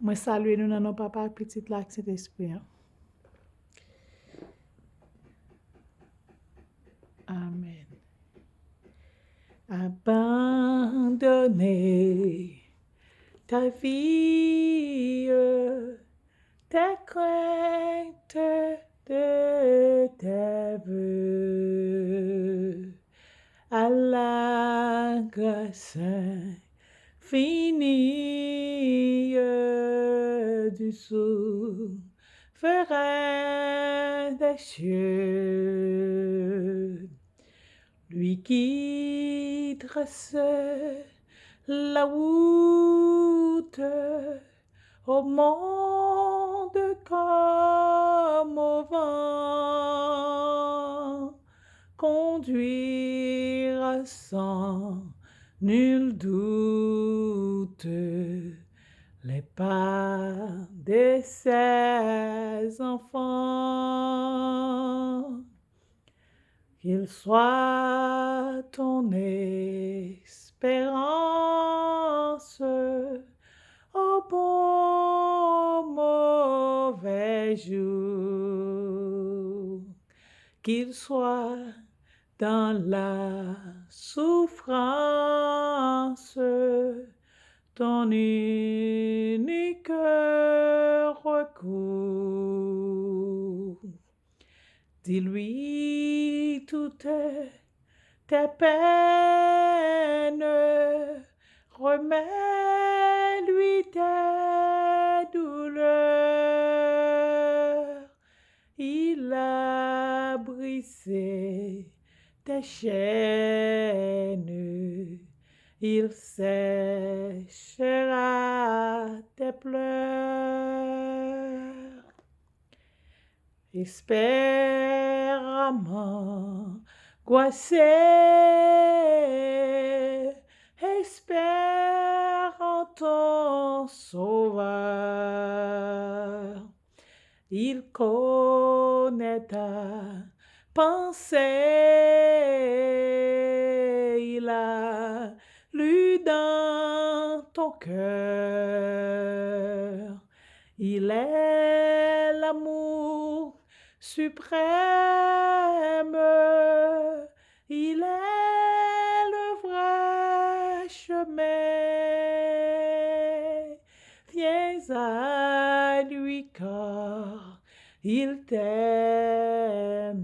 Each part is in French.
Moi saluer nous dans nos papa petite là cet esprit. Amen. Abandonner ta vie, tes craintes de tes voeux à la grâce infinie du souverain des cieux. Lui qui trace la route au monde comme au vent, conduire sans nul doute les pas de ses enfants. Qu'il soit ton espérance au bon mauvais jour, qu'il soit dans la souffrance ton unique recours. Dis-lui toutes tes peines, remets-lui tes douleurs. Il a brisé tes chaînes, il séchera tes pleurs. Espère m'angoisser, espère en ton sauveur. Il connaît ta pensée, il a lu dans ton cœur. Il est l'amour suprême, il est le vrai chemin. Viens à lui car il t'aime.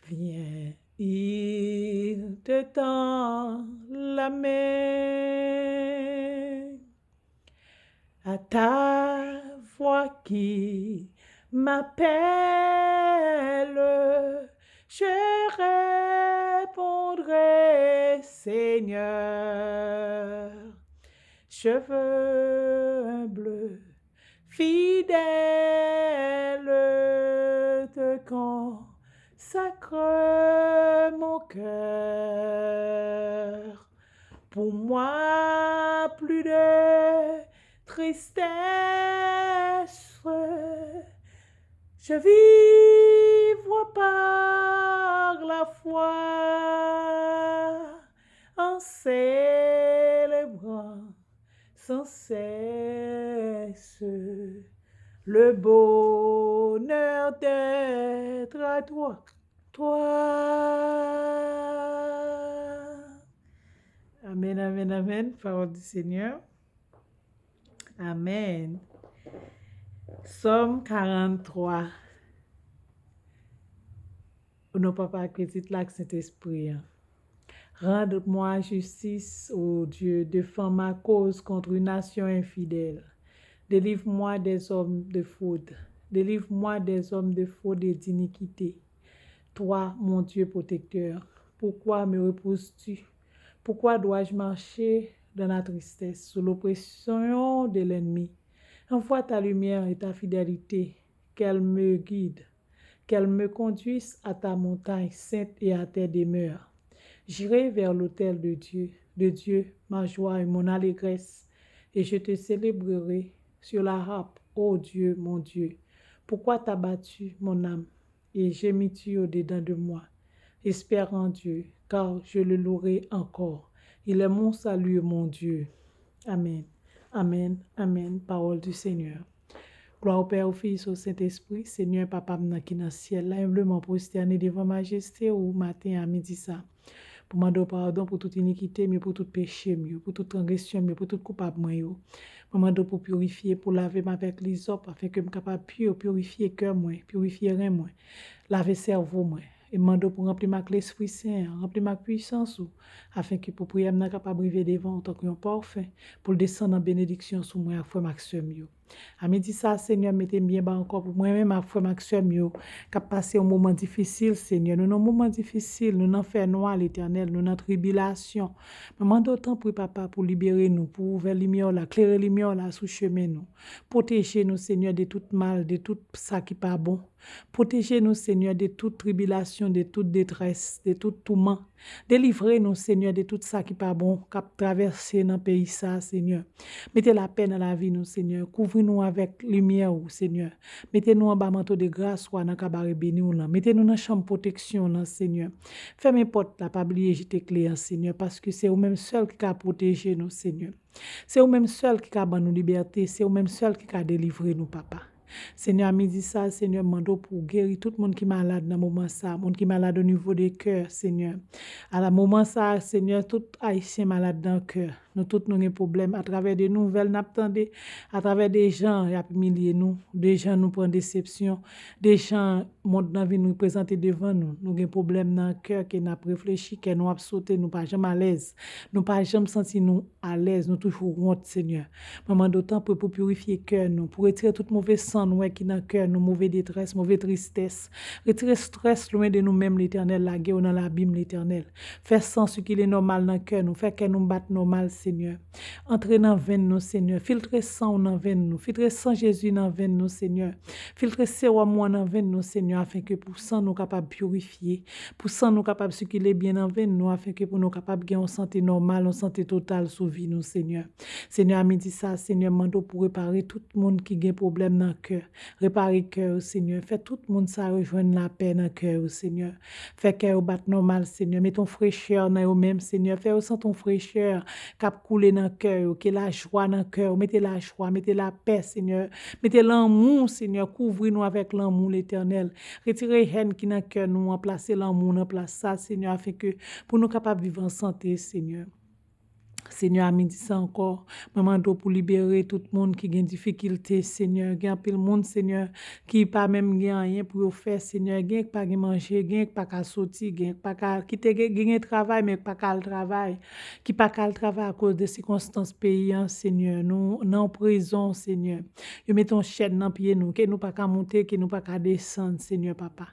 Viens, il te tend la main. À ta voix qui m'appelle, je répondrai, Seigneur. Cheveux humbles, fidèle, te consacre mon cœur. Pour moi, plus de tristesse, je vivre par la foi en célébrant sans cesse le bonheur d'être à toi. Amen, amen, amen. Parole du Seigneur. Amen. Somme 43. Nos papa petit là Saint-Esprit. Rende-moi justice, ô Dieu, défends ma cause contre une nation infidèle. Délivre-moi des hommes de fraude. Délivre-moi des hommes de fraude et d'iniquité. Toi, mon Dieu protecteur, pourquoi me repousses-tu? Pourquoi dois-je marcher dans la tristesse, sous l'oppression de l'ennemi? Envoie ta lumière et ta fidélité, qu'elle me guide, qu'elle me conduise à ta montagne sainte et à tes demeures. J'irai vers l'autel de Dieu, ma joie et mon allégresse, et je te célébrerai sur la harpe, ô Dieu, mon Dieu. Pourquoi t'as battu mon âme et gémis-tu au-dedans de moi? Espère en Dieu, car je le louerai encore. Il est mon salut, mon Dieu. Amen. Amen. Amen. Parole du Seigneur. Gloire au Père, au Fils, au Saint-Esprit. Seigneur, Papa, qui dans le ciel, là, humblement prosterné devant majesté, au matin à midi ça. Pour demander pardon pour toute iniquité, mais pour tout péché, mieux, pour toute transgression, mais pour tout coupable, moi, yo. Pour demander pour purifier, pour laver ma avec l'hysope, afin que je capable de purifier cœur, moi, purifier rein, moi, laver cerveau, moi. Et demande pour remplir ma l'Esprit Saint, remplir ma puissance, afin que pour prier, je capable de vivre devant en tant qu'un parfait, pour descendre en bénédiction sur moi, frère Maxime. À midi ça, Seigneur, mettez bien bas encore pour moi-même, ma frère Maxime, qui a passé un moment difficile, Seigneur. Nous, dans un moment difficile, nous n'en fait noir, l'Éternel, nous dans tribulation. Maman, d'autant pour papa, pour libérer nous, pour ouvrir lumière là, clairer lumière là, sous chemin nous. Protéger nous, Seigneur, de tout mal, de tout ça qui pas bon. Protégez-nous, Seigneur, de toute tribulation, de toute détresse, de tout tourment. Délivrez-nous, Seigneur, de tout ça qui pas bon, qui a traversé dans le pays, ça, Seigneur. Mettez la paix dans la vie, nous, Seigneur. Couvrez-nous avec lumière, Seigneur. Mettez-nous en bas manteau de grâce, ou dans le cabaret béni, là. Mettez-nous dans la chambre de protection, là, Seigneur. Fermez porte, là, pas oublier, jeter clé, Seigneur, parce que c'est vous-même seul qui a protégé nous, Seigneur. C'est vous-même seul qui a donné nous liberté. C'est vous-même seul qui a délivré nous, Papa. Seigneur, à midi ça, Seigneur, mando pour guérir tout le monde qui est malade dans le moment ça, monde qui est malade au niveau des cœurs, Seigneur. À la moment ça, Seigneur, tout haïtien malade dans le cœur. Nous tous nous avons des problèmes à travers des nouvelles, nous attendons, à travers des gens, il y a milliers nous, des gens nous prennent déception, des gens montent dans la vie nous présenter devant nous. Nous avons des problèmes dans le cœur, que nous avons réfléchi, que nous avons sauté, nous pas jamais à l'aise. Nous pas jamais senti nous à l'aise, nous toujours honte, Seigneur. Maman d'autant pour purifier le cœur, nous, pour retirer toute mauvaise sang nous qui dans le cœur, nous mauvaise détresse, mauvaise tristesse. Retirer stress loin de nous-mêmes, l'Éternel, la guerre dans l'abîme, l'Éternel. Faire sens ce qui est normal dans le cœur, nous faire que nous batte normal, Seigneur. Entrez dans veine nous, Seigneur. Filtrez sang dans veine nous. Filtrez sang Jésus dans veine nous, Seigneur. Filtrez sérum dans veine nous, Seigneur, afin que pour sang nous capable purifier. Pour sang nous capable circuler bien dans veine nous, afin que pour nous capable gagner une santé normale, une santé totale sous vie nous, Seigneur. Seigneur, à midi ça, Seigneur, mando pour réparer tout le monde qui a un problème dans le cœur. Réparer le cœur, Seigneur. Fait tout le monde ça rejoindre la paix dans le cœur, Seigneur. Fait cœur batte normal, Seigneur. Mets ton fraîcheur dans eux-mêmes, Seigneur. Fais aussi ton fraîcheur cap couler dans le cœur, que la joie dans le cœur. Mettez la joie, mettez la paix, Seigneur. Mettez l'amour, Seigneur. Couvrez-nous avec l'amour, l'Éternel. Retirez haine qui dans le cœur, nous en placer l'amour dans place ça, Seigneur, afin que pour nous capables de vivre en santé, Seigneur. Seigneur, à midi ça encore, maman pour libérer tout le monde qui a des difficultés, Seigneur. Il y a un monde, Seigneur, qui pas même rien pour faire, Seigneur. Il y a pas manger, il y a pas qu'à sortir, il y a pas qu'à quitter, il y a travail, mais pas qu'à le travail. Qui pas qu'à le travail à cause des circonstances payantes, Seigneur. Nous, en prison, Seigneur. Nous mettons chaîne dans pied nous, que nous pas qu'à monter, que nous pas qu'à descendre, Seigneur, papa.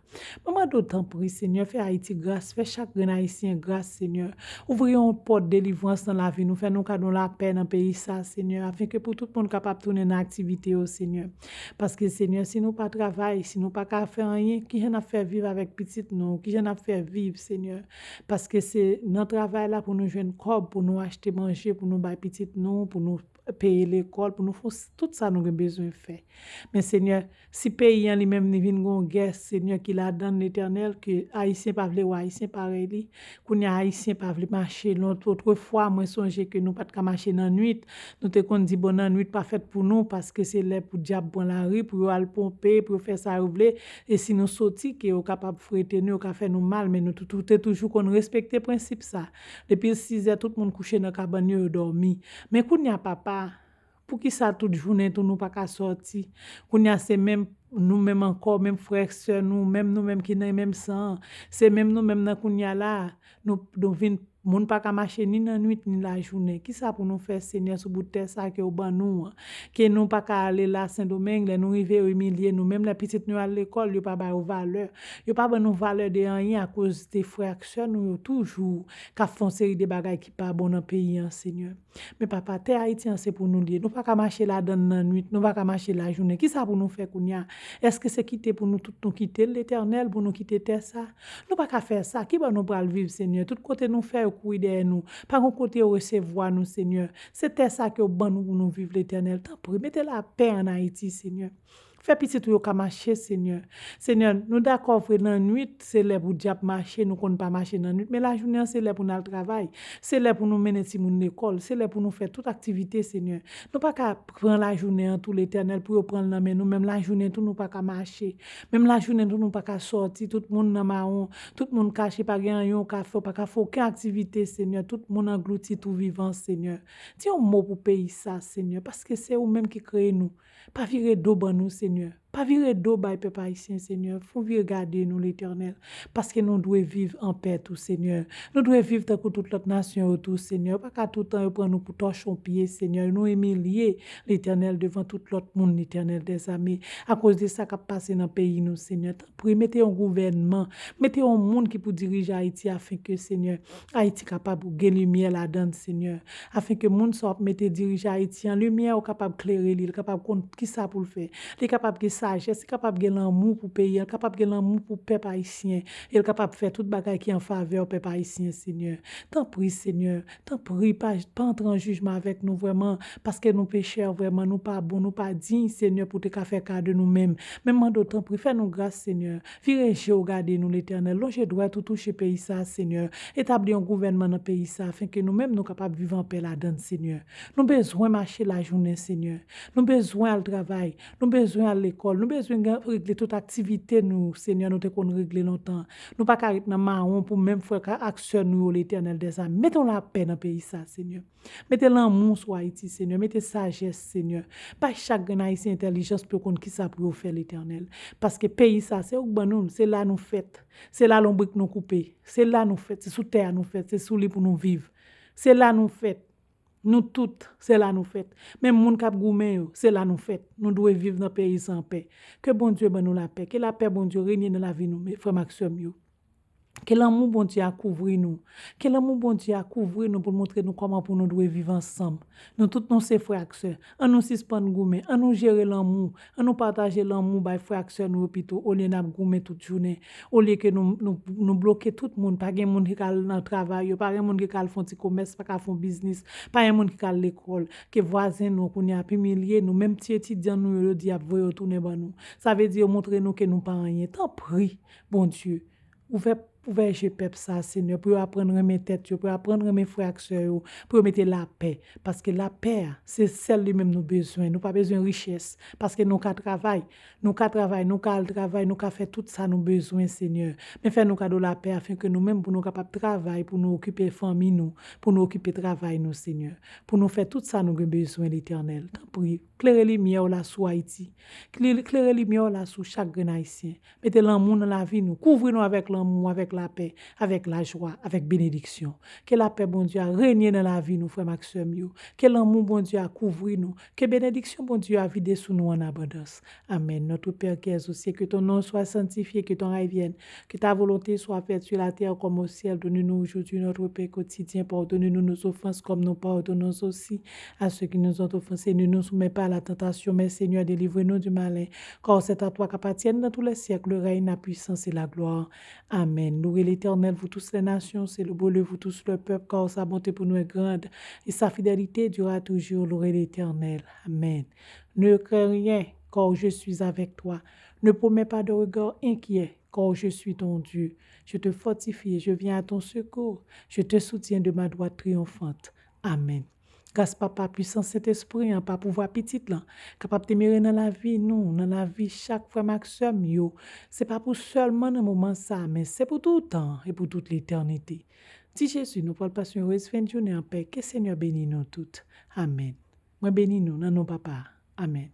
Maman d'autant prie, Seigneur, fais Haïti grâce, fais chaque Haïtien grâce, Seigneur. Ouvrez une porte de délivrance dans la vie. Nous faisons nous la paix dans le pays, ça, Seigneur, afin que pour tout le monde capable de tourner dans l'activité, au Seigneur. Parce que, Seigneur, si nous pas travailler, si nous pas faire rien, qui j'en a fait vivre avec petit nous, qui j'en a fait vivre, Seigneur. Parce que c'est notre travail là pour nous jouer une corps, pour nous acheter manger, pour nous bailler petit nous, pour nous payer l'école, pour nous faire tout ça nous avons besoin de faire. Mais Seigneur, si pays en lui-même ne vient une guerre, Seigneur, qui la donne l'Éternel, que Haïtien pas vle ou Haïtien pareil, qu'on y a Haïtien pas vle marcher. L'autre fois, moi songe que nous pas de marcher dans nuit, nous te qu'on dit bon dans nuit pas faite pour nous parce que c'est là pour diable dans la rue, pour aller pomper, pour faire ça rouvler et si nous sorti que au capable fouetter nous, au faire nous mal, mais nous tout est toujours qu'on respecter principe ça. Depuis 6 heures tout le monde couché dans cabane dormi. Mais qu'on y a papa pour qui ça toute journée tout nous pas qu'à sortir qu'on y a c'est même nous-mêmes encore même frères sœurs nous-mêmes qui dans même sang c'est même nous-mêmes dans qu'on y a là nous vinn moun pas qu'à marcher ni dans nuit ni la journée qui ça pour nous faire Seigneur sous bout de terre ça que au ban nous que nous pas qu'à aller là Saint-Domingue nous river humilier nous même la petite nous à l'école yo pas ba valeur yo pas ba nous valeur de rien à cause des frères sœurs nous toujours qu'a font série de bagages qui pas bon dans pays Seigneur. Mais papa, terre haïtien c'est pour nous lier. Nous pas qu'à marcher là dans la nuit, nous pas qu'à marcher la journée. Qui ça pour nous faire kounya? Est-ce que c'est quitter pour nous tout nous quitter l'Éternel pour nous quitter terre ça? Nous pas qu'à faire ça. Qui va nous pral vivre Seigneur? Tout côté nous faire courir derrière nous. Pas un côté recevoir nous Seigneur. C'est terre ça que bon nous pour nous vivre l'Éternel. Tant pis, mettez la paix en Haïti Seigneur. Fais petit tout ka marcher Seigneur. Seigneur, nous d'accord frère dans nuit, c'est là pour diable marcher, nous connait pas marcher dans nuit, mais la journée c'est là pour nous travail, c'est là pour nous mener si moun l'école, c'est là pour nous faire toute activité Seigneur. Nous pas qu'à prendre la journée en tout l'Éternel pour prendre la main nous même la journée tout nous pas qu'à marcher, même la journée tout nous pas qu'à sortir, tout monde dans marron, tout monde caché pas rien yon ka faire pas qu'à faire aucune activité Seigneur, tout monde englouti tout vivant Seigneur. Dis un mot pour pays ça Seigneur parce que c'est vous même qui créez nous. Pas virer d'eau ban nous, Seigneur. Pas virer d'eau by peuple haïtien, Seigneur. Faut regarder nous, l'Éternel. Parce que nous devons vivre en paix, tout, Seigneur. Nous devons vivre tant que toute l'autre nation autour, Seigneur. Pas qu'à tout le temps prendre nous pour torcher pied, Seigneur. Nous humilier l'Éternel devant tout l'autre monde, l'Éternel des amis. À cause de ça qui a passé dans le pays, nous, Seigneur. Pour mettez un gouvernement, mettez un monde qui peut diriger Haïti afin que, Seigneur, Haïti capable de gagner lumière là-dedans, Seigneur. Afin que le monde soit mettez diriger Haïti en lumière, capable de clairer, capable de qui ça pour le faire. Il est capable de sagesse, il est capable de l'amour pour pays, il est capable de l'amour pour peuple haïtien, il est capable de faire toute bagaille qui est en faveur du peuple haïtien, Seigneur. T'en prie, Seigneur, t'en prie, pas entrer en jugement avec nous vraiment, parce que nous pécheurs, vraiment, nous pas bons, nous pas dignes, Seigneur, pour te faire cas de nous-mêmes. Même d'autant prie, fais-nous grâce, Seigneur. Virez, regardez nous l'Éternel. Longe droit tout toucher pays ça, Seigneur. Établir un gouvernement dans le pays ça, afin que nous-mêmes nous capables de vivre en paix là-dedans, Seigneur. Nous besoin de marcher la journée, Seigneur. Nous besoin de travail, nous besoin à l'école, nous besoin de régler toute activité nous Seigneur nous te qu'on régler longtemps. Nous pas carré dans marron pour même faire action nous l'Éternel des âmes. Mettons la paix dans le pays ça Seigneur. Mettez l'amour sur Haïti Seigneur, mettez sagesse Seigneur. Pas chaque haïtien intelligence pour qu'on qui ça pour faire l'Éternel parce que pays ça c'est où nous, c'est là nous fait. C'est là l'ombrique nous couper. C'est là nous fait, c'est sous terre nous fait, c'est sous lit pour nous vivre. C'est là nous fait. Nous toutes, c'est là nous fait. Même moun k'ap goumen, c'est là nous fait. Nous devons vivre dans un pays sans paix. Que bon Dieu ben nous la paix. Que la paix, bon Dieu, règne dans la vie nous, mes frères Maxime. Que l'amour, bon Dieu, a couvrir nous. Que l'amour, bon Dieu, a couvrir nous pour montrer nous comment pour nous devons vivre ensemble. Nous tous, nous, ces frères et sœurs. On nous suspend goumen, on nous gérer l'amour, on nous partager l'amour, by frères et sœurs, nous, plutôt, au lieu de goumen toute journée. Au lieu que nous bloquer tout le monde. Pas de monde qui a dans travail, pas de monde qui a fait un commerce, pas de business, pas de monde qui a l'école, que voisins nous, qu'on a humilié, nous, même petits étudiants, nous, le diable, vous retourner dans nous. Ça veut dire montrer nous que nous pas rien. Tant prie, bon Dieu. Ouvert je peuple ça Seigneur pour apprendre mes têtes pour apprendre mes frères et sœurs pour mettre la paix parce que la paix c'est celle de même nous besoin nous pas besoin de richesse parce que nous ka travail nous ka faire tout ça nous besoin Seigneur mais faire nous cadeau la paix afin que nous même pour nous capable travailler pour nous occuper famille nous pour nous occuper travail nous Seigneur pour nous faire tout ça nous besoin l'Éternel tant prie clairer lumière là sur Haïti clairer lumière là sur chaque haïtien mettez l'amour dans la vie nous couvrez nous avec l'amour avec la paix, avec la joie, avec bénédiction. Que la paix, bon Dieu, a régné dans la vie, nous, frères Maxime. Que l'amour, bon Dieu, a couvert nous. Que bénédiction, bon Dieu, a vidé sous nous en abondance. Amen. Notre Père qui es au ciel, que ton nom soit sanctifié, que ton règne vienne, que ta volonté soit faite sur la terre comme au ciel. Donne-nous aujourd'hui notre paix quotidien. Pardonne-nous nos offenses comme nous pardonnons aussi à ceux qui nous ont offensés. Ne nous soumets pas à la tentation, mais Seigneur, délivre-nous du malin. Car c'est à toi qu'appartiennent dans tous les siècles le règne, la puissance et la gloire. Amen. Louez l'Éternel, vous tous les nations, c'est le beau, vous tous le peuple, car sa bonté pour nous est grande et sa fidélité durera toujours. Louez l'Éternel. Amen. Ne crains rien, car je suis avec toi. Ne promets pas de regard inquiet, car je suis ton Dieu. Je te fortifie et je viens à ton secours. Je te soutiens de ma droite triomphante. Amen. Grâce papa puissant Saint-Esprit, pas pouvoir petit là, capable de t'aimer dans la vie, nous, dans la vie, chaque fois maximum, yo. C'est pas pour seulement dans moment ça, mais c'est pour tout le temps et pour toute l'éternité. Dis Jésus, nous parlons pas sur une fin de journée en paix, que Seigneur bénisse nous toutes. Amen. Moi bénis nous, non, papa. Amen.